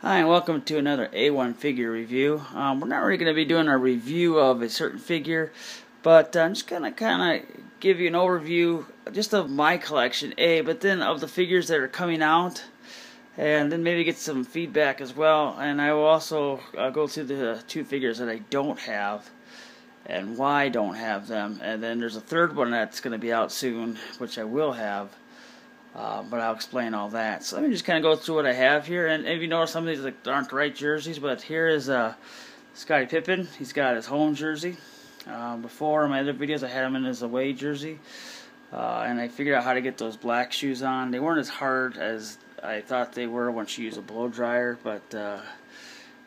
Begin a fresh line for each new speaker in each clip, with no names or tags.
Hi, and welcome to another A1 figure review. We're not really going to be doing a review of a certain figure, but I'm just going to kind of give you an overview just of my collection, but then of the figures that are coming out, and then maybe get some feedback as well. And I will also go through the two figures that I don't have and why I don't have them. And then there's a third one that's going to be out soon, which I will have. But I'll explain all that. So let me just kind of go through what I have here. And if you notice, some of these aren't the right jerseys, but here is Scottie Pippen. He's got his home jersey. Before, in my other videos, I had him in his away jersey. And I figured out how to get those black shoes on. They weren't as hard as I thought they were once you use a blow dryer, but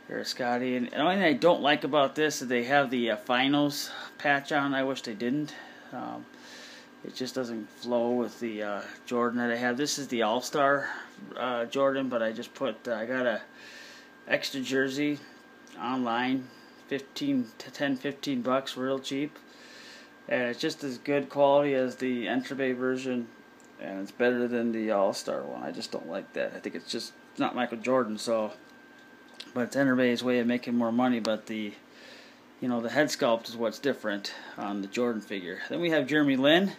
here's Scottie. And the only thing I don't like about this is they have the finals patch on. I wish they didn't. It just doesn't flow with the Jordan that I have. This is the All-Star Jordan, but I just I got a extra jersey online, 15 to 10-15 bucks, real cheap. And it's just as good quality as the Enterbay version, and it's better than the All-Star one. I just don't like that. I think it's not Michael Jordan, so. But it's Enterbay's way of making more money, but the head sculpt is what's different on the Jordan figure. Then we have Jeremy Lin.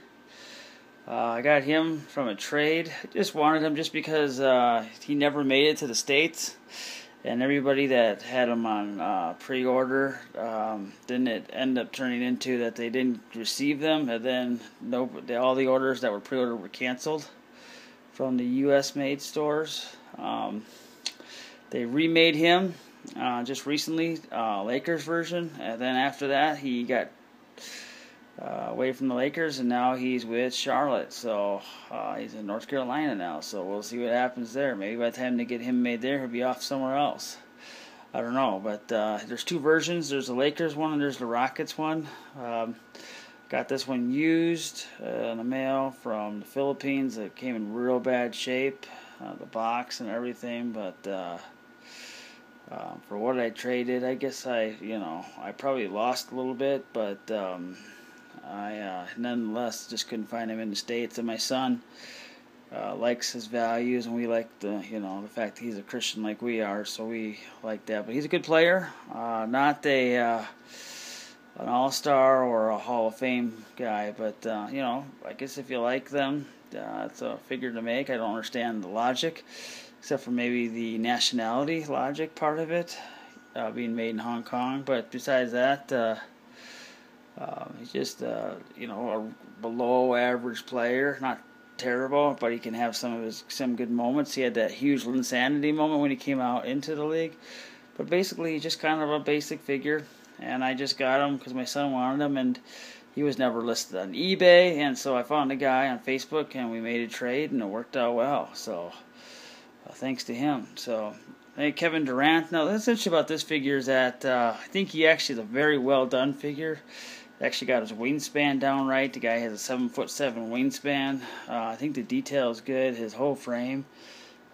I got him from a trade. I just wanted him just because he never made it to the States, and everybody that had him on pre-order, then it ended up turning into that they didn't receive them, and then all the orders that were pre-ordered were canceled from the U.S. made stores. They remade him just recently, Lakers version, and then after that he got away from the Lakers, and now he's with Charlotte. So he's in North Carolina now. So we'll see what happens there. Maybe by the time they get him made there, he'll be off somewhere else. I don't know. But there's two versions. There's the Lakers one and there's the Rockets one. Got this one used in the mail from the Philippines. It came in real bad shape, the box and everything. But for what I traded, I guess I probably lost a little bit, but I nonetheless just couldn't find him in the States. And my son likes his values, and we like the fact that he's a Christian like we are, so we like that. But he's a good player, not an all-star or a Hall of Fame guy, but I guess if you like them, it's a figure to make. I don't understand the logic, except for maybe the nationality logic part of it, being made in Hong Kong. But besides that, he's just a below average player, not terrible, but he can have some good moments. He had that huge insanity moment when he came out into the league, but basically he's just kind of a basic figure, and I just got him because my son wanted him, and he was never listed on eBay, and so I found a guy on Facebook, and we made a trade, and it worked out well. So thanks to him. So hey, Kevin Durant. Now, what's interesting about this figure is that I think he actually is a very well done figure. Actually got his wingspan down right. The guy has a 7'7" wingspan. I think the detail is good. His whole frame,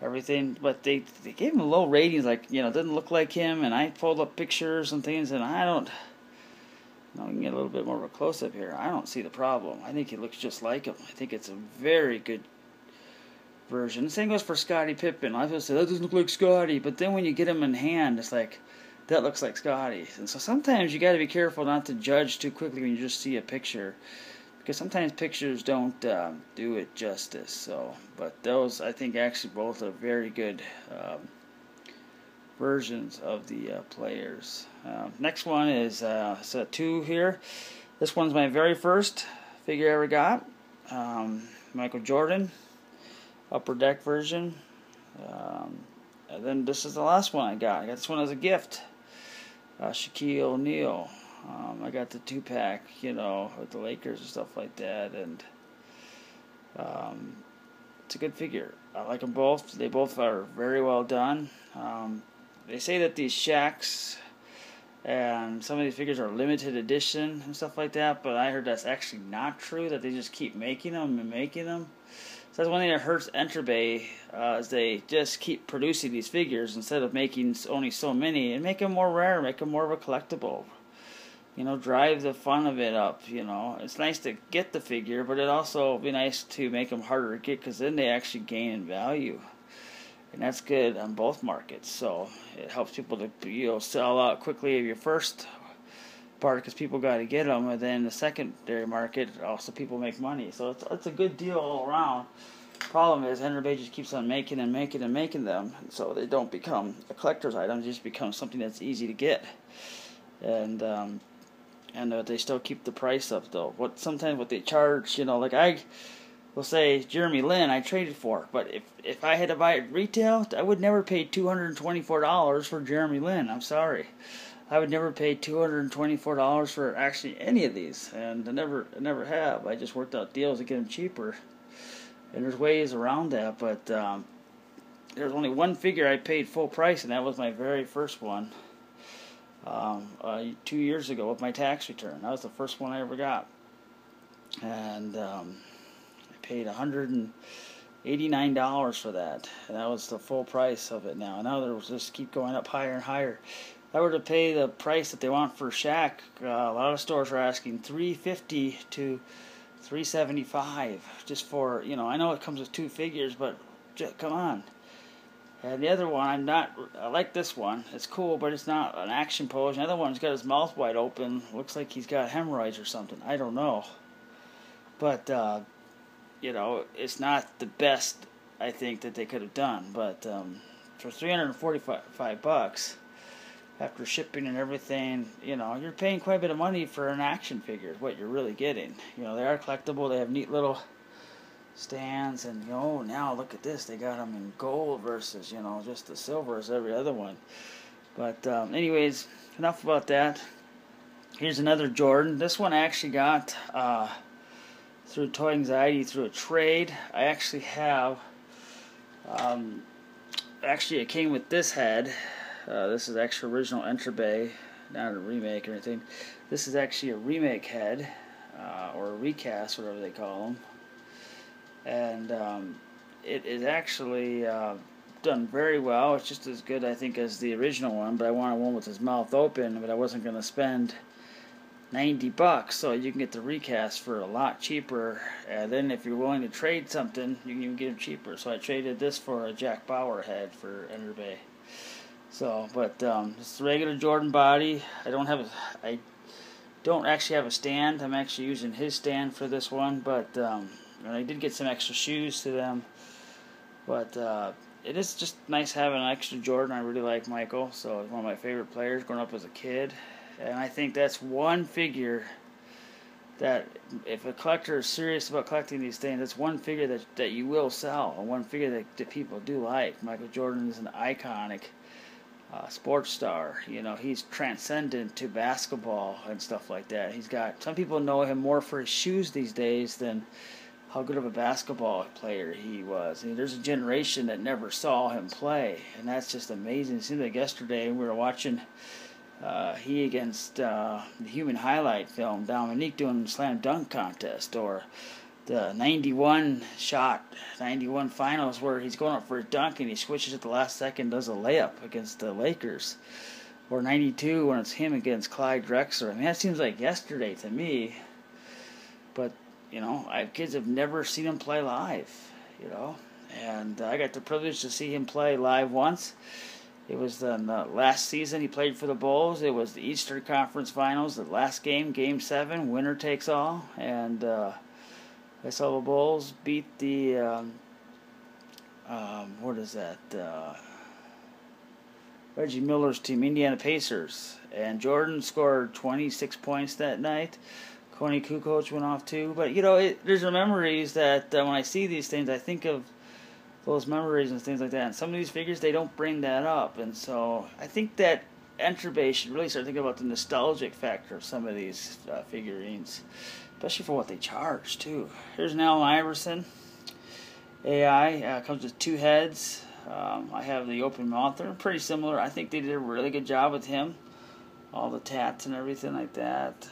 everything. But they gave him low ratings, like doesn't look like him. And I pulled up pictures and things, and I don't. We can get a little bit more of a close up here. I don't see the problem. I think he looks just like him. I think it's a very good version. The same goes for Scottie Pippen. I was say that doesn't look like Scottie, but then when you get him in hand, it's like, that looks like Scottie. And so sometimes you got to be careful not to judge too quickly when you just see a picture, because sometimes pictures don't do it justice. So, but those, I think, actually both are very good versions of the players. Next one is two here. This one's my very first figure I ever got. Michael Jordan, Upper Deck version. And then this is the last one I got. I got this one as a gift. Shaquille O'Neal. I got the 2-pack, with the Lakers and stuff like that, and it's a good figure. I like them both. They both are very well done. They say that these Shaqs and some of these figures are limited edition and stuff like that, but I heard that's actually not true, that they just keep making them and making them. So that's one thing that hurts Enterbay, is they just keep producing these figures instead of making only so many, and make them more rare, make them more of a collectible. Drive the fun of it up. It's nice to get the figure, but it also would be nice to make them harder to get, because then they actually gain in value. and that's good on both markets. So it helps people to sell out quickly of your first part because people got to get them, and then the secondary market also people make money. So it's a good deal all around. Problem is, Enterbay just keeps on making and making and making them, so they don't become a collector's item. They just become something that's easy to get, and they still keep the price up though. Sometimes what they charge, like I will say Jeremy Lin, I traded for, but if I had to buy it retail, I would never pay $224 for Jeremy Lin. I'm sorry. I would never pay $224 for actually any of these, and I never have. I just worked out deals to get them cheaper, and there's ways around that. But there's only one figure I paid full price, and that was my very first one 2 years ago with my tax return. That was the first one I ever got, and I paid $189 for that, and that was the full price of it now. And now they'll just keep going up higher and higher. If I were to pay the price that they want for Shaq, a lot of stores are asking $350 to $375 just for, I know it comes with two figures, but come on. And the other one, I like this one. It's cool, but it's not an action pose. The other one's got his mouth wide open. Looks like he's got hemorrhoids or something. I don't know. But, it's not the best, I think, that they could have done. But for $345, after shipping and everything, you're paying quite a bit of money for an action figure, is what you're really getting. They are collectible. They have neat little stands, and, now look at this. They got them in gold versus, just the silver as every other one. But, anyways, enough about that. Here's another Jordan. This one I actually got through Toy Anxiety through a trade. I actually have, it came with this head. This is actually original Enterbay, not a remake or anything. This is actually a remake head, or a recast, whatever they call them. And it is actually done very well. It's just as good, I think, as the original one, but I wanted one with his mouth open, but I wasn't going to spend $90, so you can get the recast for a lot cheaper. And then if you're willing to trade something, you can even get them cheaper. So I traded this for a Jack Bauer head for Enterbay. So, but it's the regular Jordan body. I don't actually have a stand. I'm actually using his stand for this one, but I did get some extra shoes to them. But it is just nice having an extra Jordan. I really like Michael, so he's one of my favorite players growing up as a kid. And I think that's one figure that, if a collector is serious about collecting these things, that's one figure that you will sell, and one figure that people do like. Michael Jordan is an iconic sports star. He's transcendent to basketball and stuff like that. Some people know him more for his shoes these days than how good of a basketball player he was. There's a generation that never saw him play, and that's just amazing. It seemed like yesterday we were watching he against the Human Highlight film, Dominique doing slam dunk contest, or the 91 finals where he's going up for a dunk and he switches at the last second, does a layup against the Lakers, or 92 when it's him against Clyde Drexler. That seems like yesterday to me, but I have kids have never seen him play live, and I got the privilege to see him play live once. It was the last season he played for the Bulls. It was the Eastern Conference Finals, the last game, Game 7, winner takes all. And I saw the Bulls beat the, Reggie Miller's team, Indiana Pacers. And Jordan scored 26 points that night. Coney Kukoc went off too. But, there's memories that when I see these things, I think of those memories and things like that. And some of these figures, they don't bring that up. And so I think that Enterbay should really start thinking about the nostalgic factor of some of these figurines, especially for what they charge too. Here's an Allen Iverson AI. Comes with two heads. I have the open mouth. They're pretty similar. I think they did a really good job with him. All the tats and everything like that.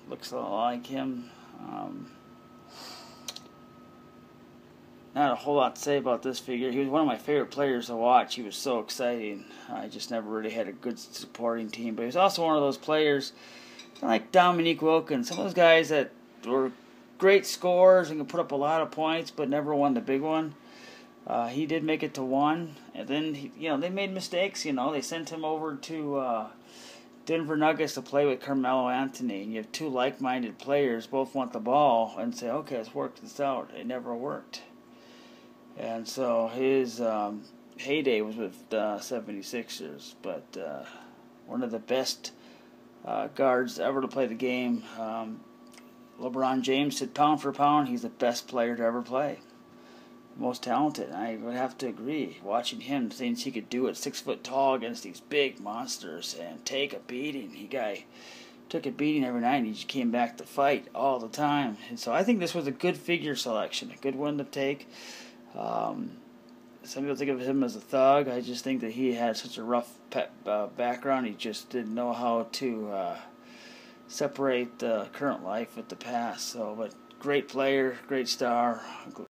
Looks a lot like him. Not a whole lot to say about this figure. He was one of my favorite players to watch. He was so exciting. I just never really had a good supporting team. But he was also one of those players, like Dominique Wilkins, some of those guys that were great scorers and could put up a lot of points but never won the big one. He did make it to 1, and then they made mistakes. They sent him over to Denver Nuggets to play with Carmelo Anthony, and you have two like-minded players, both want the ball, and say, okay, let's work this out. It never worked. And so his heyday was with 76ers, but one of the best guards ever to play the game. LeBron James said pound for pound, he's the best player to ever play. Most talented. I would have to agree. Watching him, things he could do at 6 foot tall against these big monsters and take a beating. He guy took a beating every night and he just came back to fight all the time. And so I think this was a good figure selection, a good one to take. Some people think of him as a thug. I just think that he had such a rough background. He just didn't know how to separate the current life with the past. But great player, great star.